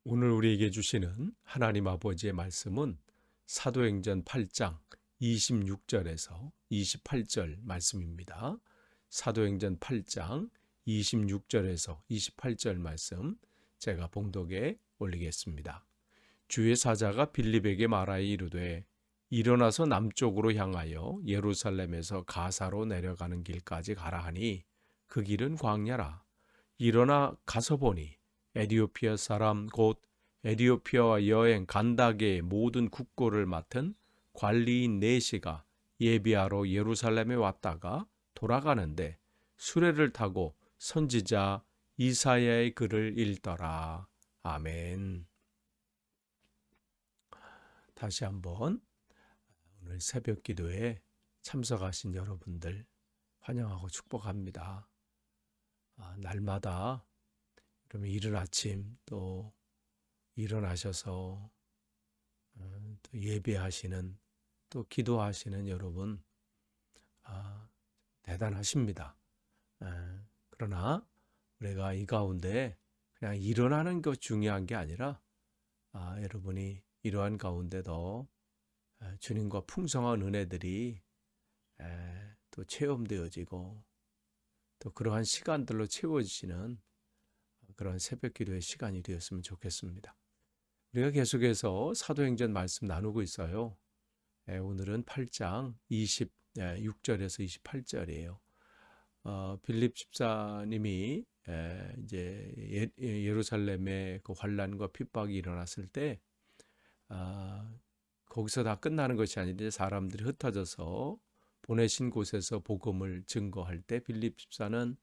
오늘 우리에게 주시는 하나님 아버지의 말씀은 사도행전 8장 26절에서 28절 말씀입니다. 사도행전 8장 26절에서 28절 말씀 제가 봉독에 올리겠습니다. 주의 사자가 빌립에게 말하여 이르되 일어나서 남쪽으로 향하여 예루살렘에서 가사로 내려가는 길까지 가라 하니 그 길은 광야라. 일어나 가서 보니 에디오피아 사람 곧 에디오피아와 여행 간다게의 모든 국고를 맡은 관리인 네시가 예비하러 예루살렘에 왔다가 돌아가는데 수레를 타고 선지자 이사야의 글을 읽더라. 아멘. 다시 한번 오늘 새벽 기도에 참석하신 여러분들 환영하고 축복합니다. 날마다 그러면 이른 아침 또 일어나셔서 또 예배하시는 또 기도하시는 여러분 대단하십니다. 그러나 우리가 이 가운데 그냥 일어나는 것 중요한 게 아니라 여러분이 이러한 가운데도 주님과 풍성한 은혜들이 또 체험되어지고 또 그러한 시간들로 채워지시는 그런 새벽 기도의 시간이 되었으면 좋겠습니다. 우리가 계속해서 사도행전 말씀 나누고 있어요. 오늘은 8장 26절에서 28절이에요. 빌립 집사님이 이제 예루살렘의 그 환란과 핍박이 일어났을 때 거기서 다 끝나는 것이 아닌데 사람들이 흩어져서 보내신 곳에서 복음을 증거할 때 빌립 집사는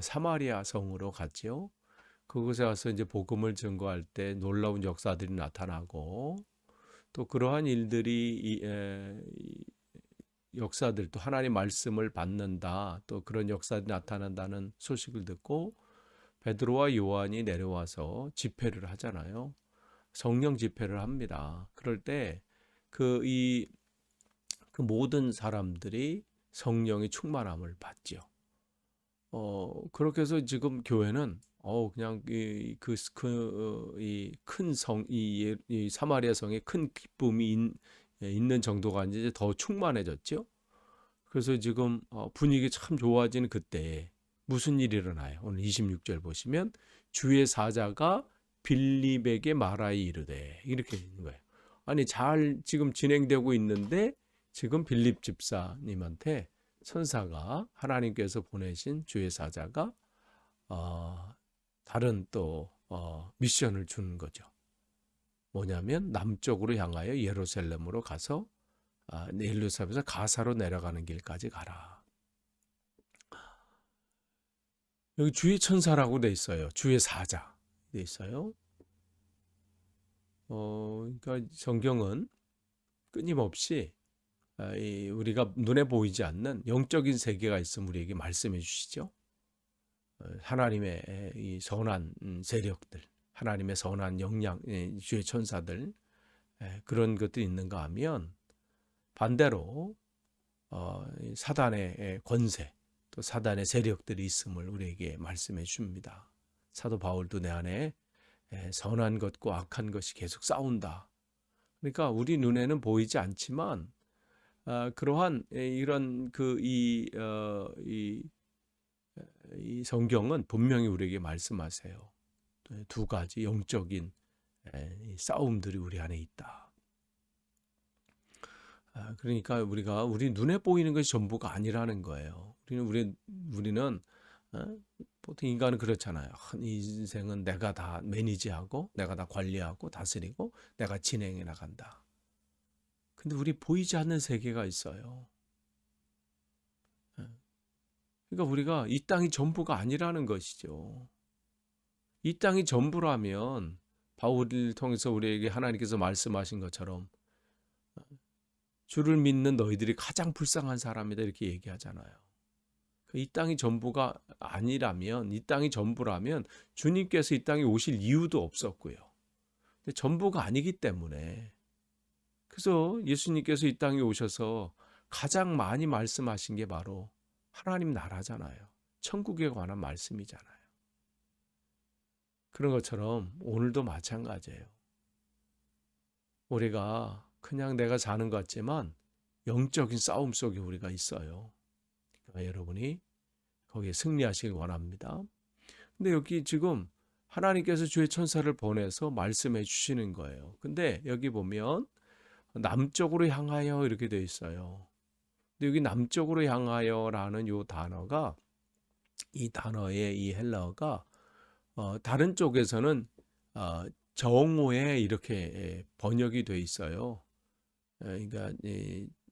사마리아 성으로 갔지요. 그곳에 와서 이제 복음을 증거할 때 놀라운 역사들이 나타나고 또 그러한 일들이 역사들 또 하나님 말씀을 받는다 또 그런 역사들이 나타난다는 소식을 듣고 베드로와 요한이 내려와서 집회를 하잖아요. 성령 집회를 합니다. 그럴 때 그 모든 사람들이 성령의 충만함을 받죠. 그렇게 해서 지금 교회는 그냥 이 큰 성, 이 사마리아 성에 큰 기쁨이 있는 정도가 이제 더 충만해졌죠. 그래서 지금 분위기 참 좋아지는 그때 무슨 일이 일어나요? 오늘 26절 보시면 주의 사자가 빌립에게 말하여 이르되 이렇게 있는 거예요. 아니 잘 지금 진행되고 있는데 지금 빌립 집사님한테 천사가 하나님께서 보내신 주의 사자가 다른 또 미션을 주는 거죠. 뭐냐면 남쪽으로 향하여 예루살렘으로 가서 예루살렘에서 가사로 내려가는 길까지 가라. 여기 주의 천사라고 돼 있어요. 주의 사자 돼 있어요. 그러니까 성경은 끊임없이 우리가 눈에 보이지 않는 영적인 세계가 있으면 우리에게 말씀해 주시죠. 하나님의 이 선한 세력들, 하나님의 선한 영향, 주의 천사들 그런 것들이 있는가 하면 반대로 사단의 권세, 또 사단의 세력들이 있음을 우리에게 말씀해 줍니다. 사도 바울도 내 안에 선한 것과 악한 것이 계속 싸운다. 그러니까 우리 눈에는 보이지 않지만 그러한 이런 이 성경은 분명히 우리에게 말씀하세요. 두 가지 영적인 싸움들이 우리 안에 있다. 그러니까 우리 눈에 보이는 것이 전부가 아니라는 거예요. 우리는 보통 인간은 그렇잖아요. 이 인생은 내가 다 매니지하고 내가 다 관리하고 다스리고 내가 진행해 나간다. 근데 우리 보이지 않는 세계가 있어요. 그러니까 우리가 이 땅이 전부가 아니라는 것이죠. 이 땅이 전부라면 바울을 통해서 우리에게 하나님께서 말씀하신 것처럼 주를 믿는 너희들이 가장 불쌍한 사람이다 이렇게 얘기하잖아요. 이 땅이 전부가 아니라면, 이 땅이 전부라면 주님께서 이 땅에 오실 이유도 없었고요. 근데 전부가 아니기 때문에 그래서 예수님께서 이 땅에 오셔서 가장 많이 말씀하신 게 바로 하나님 나라잖아요. 천국에 관한 말씀이잖아요. 그런 것처럼 오늘도 마찬가지예요. 우리가 그냥 내가 사는 것 같지만 영적인 싸움 속에 우리가 있어요. 그러니까 여러분이 거기에 승리하시길 원합니다. 근데 여기 지금 하나님께서 주의 천사를 보내서 말씀해 주시는 거예요. 근데 여기 보면 남쪽으로 향하여 이렇게 되어 있어요. 근데 여기 남쪽으로 향하여라는 이 단어가, 이 단어의 이 헬라어가 다른 쪽에서는 정오에 이렇게 번역이 돼 있어요. 그러니까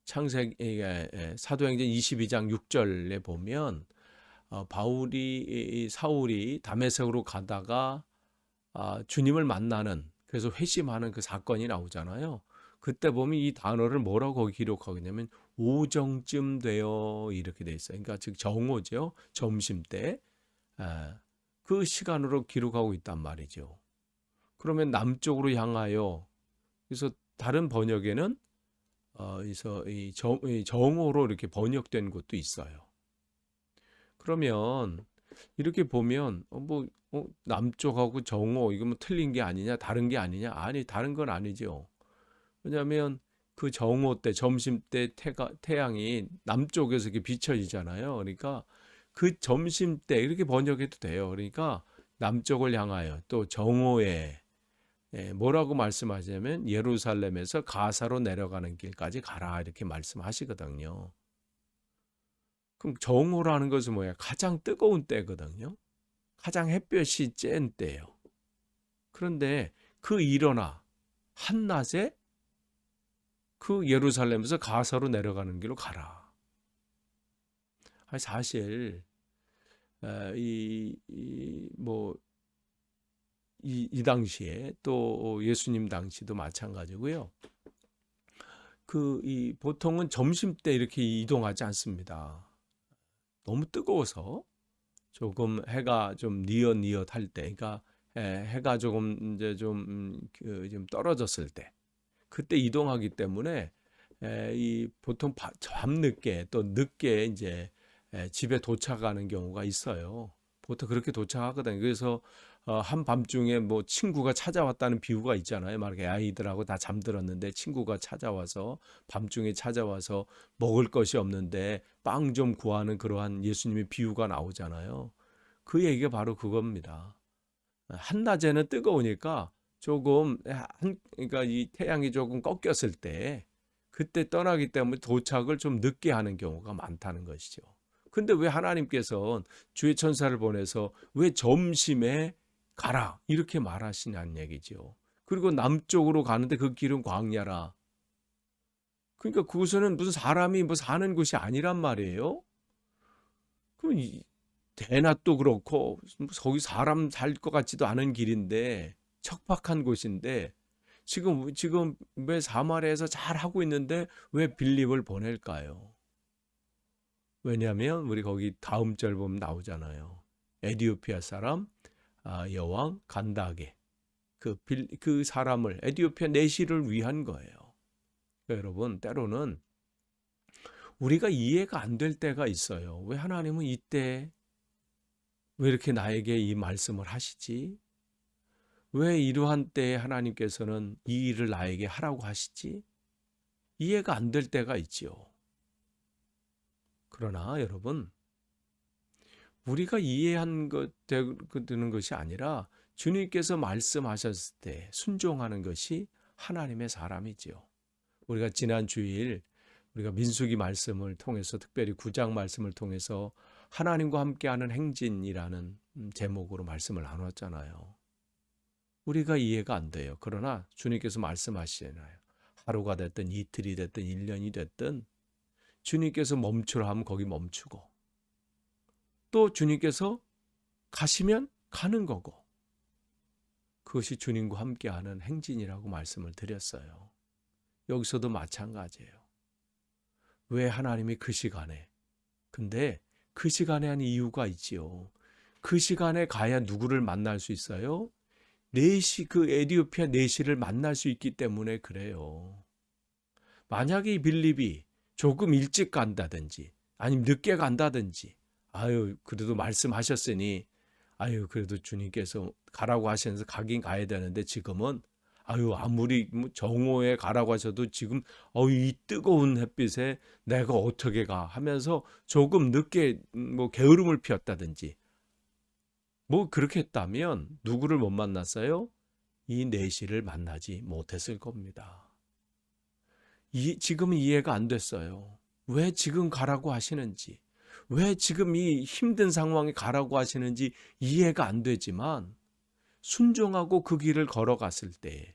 사도행전 22장 6절에 보면 사울이 다메섹으로 가다가 주님을 만나는, 그래서 회심하는 그 사건이 나오잖아요. 그때 보면 이 단어를 뭐라고 거기 기록하겠냐면 오정쯤 되어 이렇게 돼 있어요. 그러니까 즉 정오죠. 점심때 그 시간으로 기록하고 있단 말이죠. 그러면 남쪽으로 향하여, 그래서 다른 번역에는 이 정오로 이렇게 번역된 것도 있어요. 그러면 이렇게 보면 남쪽하고 정오 이거 뭐 틀린 게 아니냐, 다른 게 아니냐? 아니, 다른 건 아니죠. 왜냐하면 그 정오 때, 점심 때 태양이 남쪽에서 이렇게 비춰지잖아요. 그러니까 그 점심 때 이렇게 번역해도 돼요. 그러니까 남쪽을 향하여, 또 정오에 뭐라고 말씀하시냐면 예루살렘에서 가사로 내려가는 길까지 가라 이렇게 말씀하시거든요. 그럼 정오라는 것은 뭐야? 가장 뜨거운 때거든요. 가장 햇볕이 쬐는 때예요. 그런데 그 일어나 한낮에 그 예루살렘에서 가사로 내려가는 길로 가라. 사실 이 당시에 또 예수님 당시도 마찬가지고요. 보통은 점심 때 이렇게 이동하지 않습니다. 너무 뜨거워서 조금 해가 좀 니엇니엇할 때, 그러니까 해가 조금 이제 좀 떨어졌을 때, 그때 이동하기 때문에 보통 밤늦게 또 늦게 이제 집에 도착하는 경우가 있어요. 보통 그렇게 도착하거든요. 그래서 한밤중에 뭐 친구가 찾아왔다는 비유가 있잖아요. 막 이렇게 아이들하고 다 잠들었는데 친구가 밤중에 찾아와서 먹을 것이 없는데 빵 좀 구하는 그러한 예수님의 비유가 나오잖아요. 그 얘기가 바로 그겁니다. 한낮에는 뜨거우니까 그러니까 이 태양이 조금 꺾였을 때 그때 떠나기 때문에 도착을 좀 늦게 하는 경우가 많다는 것이죠. 근데 왜 하나님께서는 주의 천사를 보내서 왜 점심에 가라 이렇게 말하시냐는 얘기죠. 그리고 남쪽으로 가는데 그 길은 광야라. 그러니까 그곳은 무슨 사람이 뭐 사는 곳이 아니란 말이에요. 그럼 대낮도 그렇고 거기 사람 살 것 같지도 않은 길인데, 척박한 곳인데 지금 왜 사마리아에서 잘 하고 있는데 왜 빌립을 보낼까요? 왜냐하면 우리 거기 다음 절 보면 나오잖아요. 에디오피아 사람 여왕 간다게 그 사람을, 에디오피아 내시를 위한 거예요. 그러니까 여러분, 때로는 우리가 이해가 안 될 때가 있어요. 왜 하나님은 이때 왜 이렇게 나에게 이 말씀을 하시지? 왜 이러한 때에 하나님께서는 이 일을 나에게 하라고 하시지? 이해가 안 될 때가 있지요. 그러나 여러분, 우리가 이해한 되는 것이 아니라 주님께서 말씀하셨을 때 순종하는 것이 하나님의 사람이지요. 우리가 지난 주일 우리가 민수기 말씀을 통해서, 특별히 9장 말씀을 통해서 하나님과 함께하는 행진이라는 제목으로 말씀을 나눴잖아요. 우리가 이해가 안 돼요. 그러나 주님께서 말씀하시잖아요. 하루가 됐든 이틀이 됐든 1년이 됐든 주님께서 멈추라 하면 거기 멈추고, 또 주님께서 가시면 가는 거고, 그것이 주님과 함께하는 행진이라고 말씀을 드렸어요. 여기서도 마찬가지예요. 왜 하나님이 그 시간에, 근데 그 시간에 한 이유가 있지요. 그 시간에 가야 누구를 만날 수 있어요? 그 에디오피아 내시를 만날 수 있기 때문에 그래요. 만약에 이 빌립이 조금 일찍 간다든지 아니면 늦게 간다든지, 그래도 말씀하셨으니 아유, 그래도 주님께서 가라고 하시면서 가긴 가야 되는데 지금은 아유, 아무리 뭐 정오에 가라고 하셔도 지금 이 뜨거운 햇빛에 내가 어떻게 가 하면서 조금 늦게 뭐 게으름을 피웠다든지 뭐 그렇게 했다면 누구를 못 만났어요? 이 내시를 만나지 못했을 겁니다. 지금은 이해가 안 됐어요. 왜 지금 가라고 하시는지, 왜 지금 이 힘든 상황에 가라고 하시는지 이해가 안 되지만 순종하고 그 길을 걸어갔을 때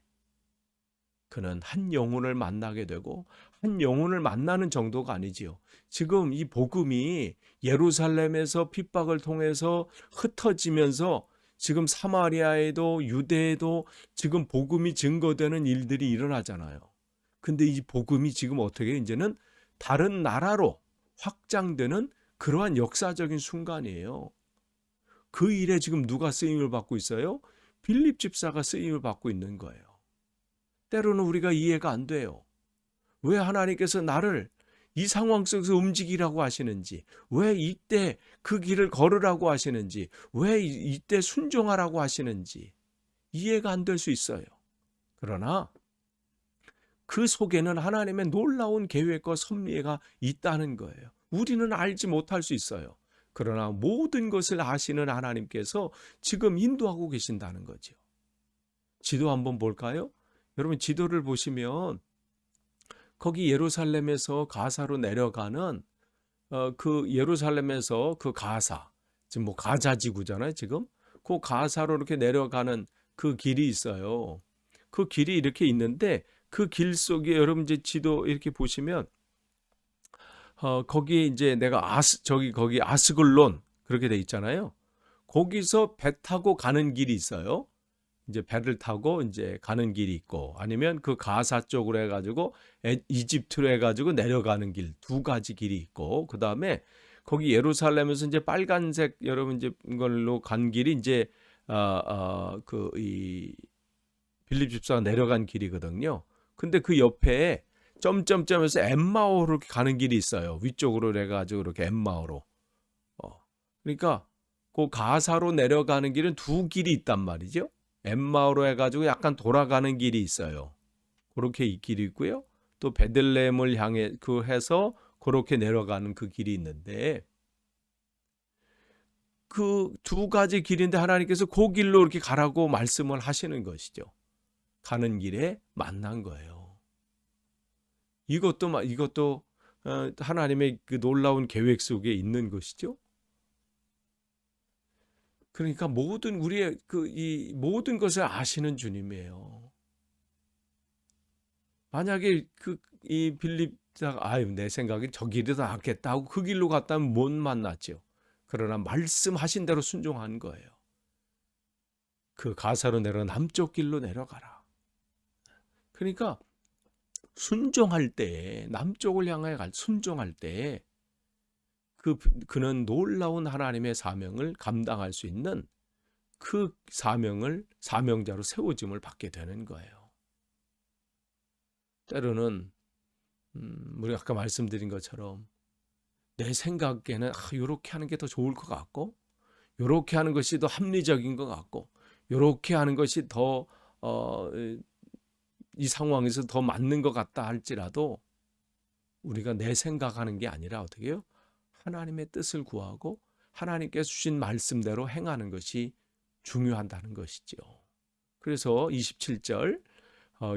그는 한 영혼을 만나게 되고, 한 영혼을 만나는 정도가 아니지요. 지금 이 복음이 예루살렘에서 핍박을 통해서 흩어지면서 지금 사마리아에도 유대에도 지금 복음이 증거되는 일들이 일어나잖아요. 근데 이 복음이 지금 어떻게 이제는 다른 나라로 확장되는 그러한 역사적인 순간이에요. 그 일에 지금 누가 쓰임을 받고 있어요? 빌립 집사가 쓰임을 받고 있는 거예요. 때로는 우리가 이해가 안 돼요. 왜 하나님께서 나를 이 상황 속에서 움직이라고 하시는지, 왜 이때 그 길을 걸으라고 하시는지, 왜 이때 순종하라고 하시는지 이해가 안 될 수 있어요. 그러나 그 속에는 하나님의 놀라운 계획과 섭리가 있다는 거예요. 우리는 알지 못할 수 있어요. 그러나 모든 것을 아시는 하나님께서 지금 인도하고 계신다는 거죠. 지도 한번 볼까요? 여러분, 지도를 보시면 거기 예루살렘에서 가사로 내려가는 그 예루살렘에서 그 가사, 지금 뭐 가자 지구잖아요, 지금. 그 가사로 이렇게 내려가는 그 길이 있어요. 그 길이 이렇게 있는데 그 길 속에 여러분 이제 지도 이렇게 보시면 거기 이제 내가 거기 아스글론 그렇게 돼 있잖아요. 거기서 배 타고 가는 길이 있어요. 이제 배를 타고 이제 가는 길이 있고, 아니면 그 가사 쪽으로 해가지고 이집트로 해가지고 내려가는 길, 두 가지 길이 있고, 그 다음에 거기 예루살렘에서 이제 빨간색 여러분 이제 걸로 간 길이 이제 그 이 빌립 집사가 내려간 길이거든요. 근데 그 옆에 점점점에서 엠마오로 가는 길이 있어요. 위쪽으로 해가지고 이렇게 엠마오로. 그러니까 그 가사로 내려가는 길은 두 길이 있단 말이죠. 엠마오로 해가지고 약간 돌아가는 길이 있어요. 그렇게 이 길이 있고요. 또 베들레헴을 향해 해서 그렇게 내려가는 그 길이 있는데, 그 두 가지 길인데 하나님께서 그 길로 이렇게 가라고 말씀을 하시는 것이죠. 가는 길에 만난 거예요. 이것도 하나님의 그 놀라운 계획 속에 있는 것이죠. 그러니까 우리의 이 모든 것을 아시는 주님이에요. 만약에 이 빌립자가 내 생각엔 저 길이 더 낫겠다 하고 그 길로 갔다면 못 만났죠. 그러나 말씀하신 대로 순종한 거예요. 그 가사로 내려 남쪽 길로 내려가라. 그러니까 순종할 때, 남쪽을 향해 순종할 때 그는 놀라운 하나님의 사명을 감당할 수 있는 그 사명자로 세워짐을 받게 되는 거예요. 때로는 우리가 아까 말씀드린 것처럼 내 생각에는 이렇게 하는 게 더 좋을 것 같고, 이렇게 하는 것이 더 합리적인 것 같고, 이렇게 하는 것이 더 이 상황에서 더 맞는 것 같다 할지라도 우리가 내 생각하는 게 아니라 어떻게 해요? 하나님의 뜻을 구하고 하나님께서 주신 말씀대로 행하는 것이 중요하다는 것이죠. 그래서 27절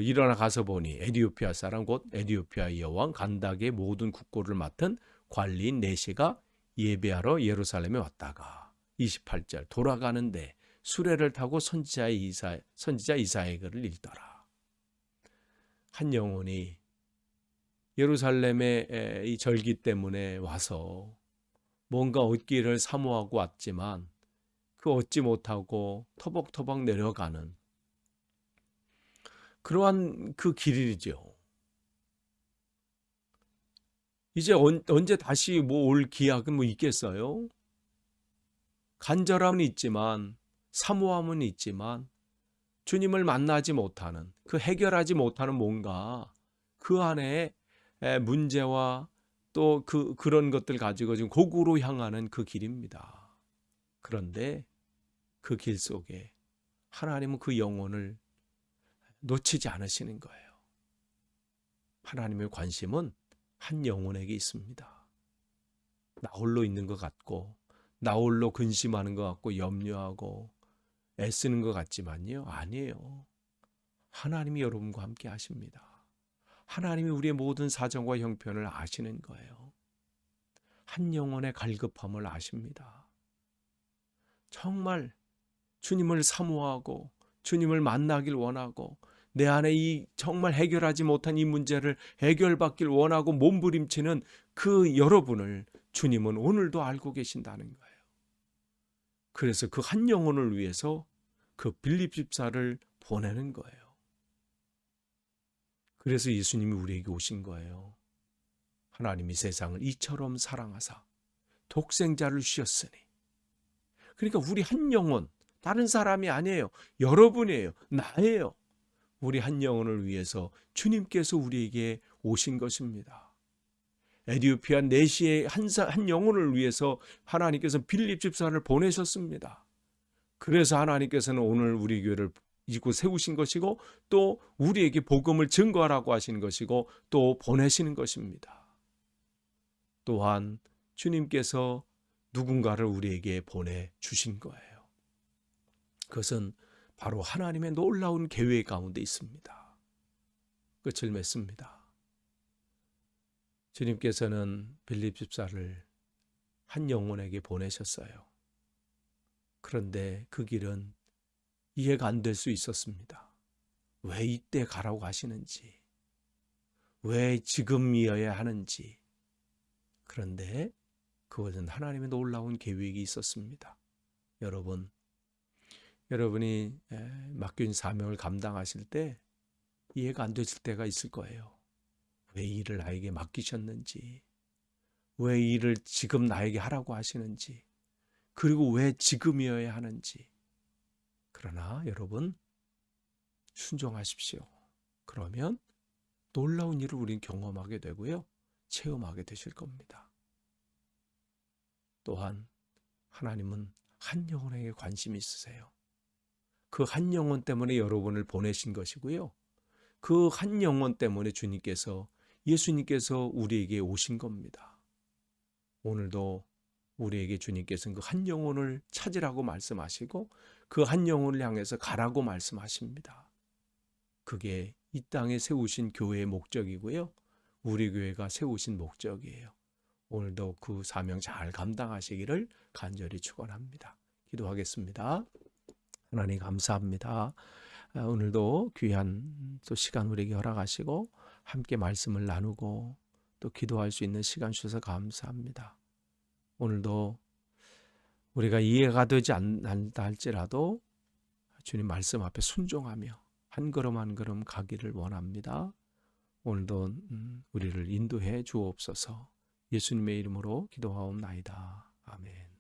일어나 가서 보니 에디오피아 사람 곧 에디오피아의 여왕 간닥의 모든 국고를 맡은 관리인 네시가 예배하러 예루살렘에 왔다가, 28절 돌아가는데 수레를 타고 선지자 이사야를 읽더라. 한 영혼이 예루살렘의 이 절기 때문에 와서 뭔가 얻기를 사모하고 왔지만 그 얻지 못하고 터벅터벅 내려가는 그러한 그 길이죠. 이제 언제 다시 올 기약은 있겠어요? 간절함은 있지만, 사모함은 있지만 주님을 만나지 못하는, 해결하지 못하는 뭔가 그 안에 문제와 또 그런 것들 가지고 지금 고구로 향하는 그 길입니다. 그런데 그 길 속에 하나님은 그 영혼을 놓치지 않으시는 거예요. 하나님의 관심은 한 영혼에게 있습니다. 나 홀로 있는 것 같고, 나 홀로 근심하는 것 같고, 염려하고 애쓰는 것 같지만요, 아니에요. 하나님이 여러분과 함께 하십니다. 하나님이 우리의 모든 사정과 형편을 아시는 거예요. 한 영혼의 갈급함을 아십니다. 정말 주님을 사모하고 주님을 만나길 원하고 내 안에 이 정말 해결하지 못한 이 문제를 해결받길 원하고 몸부림치는 그 여러분을 주님은 오늘도 알고 계신다는 거예요. 그래서 그 한 영혼을 위해서 그 빌립 집사를 보내는 거예요. 그래서 예수님이 우리에게 오신 거예요. 하나님이 세상을 이처럼 사랑하사 독생자를 주셨으니. 그러니까 우리 한 영혼, 다른 사람이 아니에요. 여러분이에요. 나예요. 우리 한 영혼을 위해서 주님께서 우리에게 오신 것입니다. 에티오피아 내시의 한 영혼을 위해서 하나님께서 빌립 집사를 보내셨습니다. 그래서 하나님께서는 오늘 우리 교회를 이곳 세우신 것이고 또 우리에게 복음을 증거하라고 하시는 것이고 또 보내시는 것입니다. 또한 주님께서 누군가를 우리에게 보내주신 거예요. 그것은 바로 하나님의 놀라운 계획 가운데 있습니다. 끝을 맺습니다. 주님께서는 빌립 집사를 한 영혼에게 보내셨어요. 그런데 그 길은 이해가 안 될 수 있었습니다. 왜 이때 가라고 하시는지, 왜 지금이어야 하는지. 그런데 그것은 하나님의 놀라운 계획이 있었습니다. 여러분이 맡긴 사명을 감당하실 때 이해가 안 되실 때가 있을 거예요. 왜 이 일을 나에게 맡기셨는지, 왜 이 일을 지금 나에게 하라고 하시는지, 그리고 왜 지금이어야 하는지. 그러나 여러분 순종하십시오. 그러면 놀라운 일을 우리는 경험하게 되고요. 체험하게 되실 겁니다. 또한 하나님은 한 영혼에게 관심이 있으세요. 그 한 영혼 때문에 여러분을 보내신 것이고요. 그 한 영혼 때문에 예수님께서 우리에게 오신 겁니다. 오늘도 우리에게 주님께서는 그 한 영혼을 찾으라고 말씀하시고 그 한 영혼을 향해서 가라고 말씀하십니다. 그게 이 땅에 세우신 교회의 목적이고요. 우리 교회가 세우신 목적이에요. 오늘도 그 사명 잘 감당하시기를 간절히 축원합니다. 기도하겠습니다. 하나님 감사합니다. 오늘도 귀한 또 시간 우리에게 허락하시고 함께 말씀을 나누고 또 기도할 수 있는 시간 주셔서 감사합니다. 오늘도 우리가 이해가 되지 않는다 할지라도 주님 말씀 앞에 순종하며 한 걸음 한 걸음 가기를 원합니다. 오늘도 우리를 인도해 주옵소서. 예수님의 이름으로 기도하옵나이다. 아멘.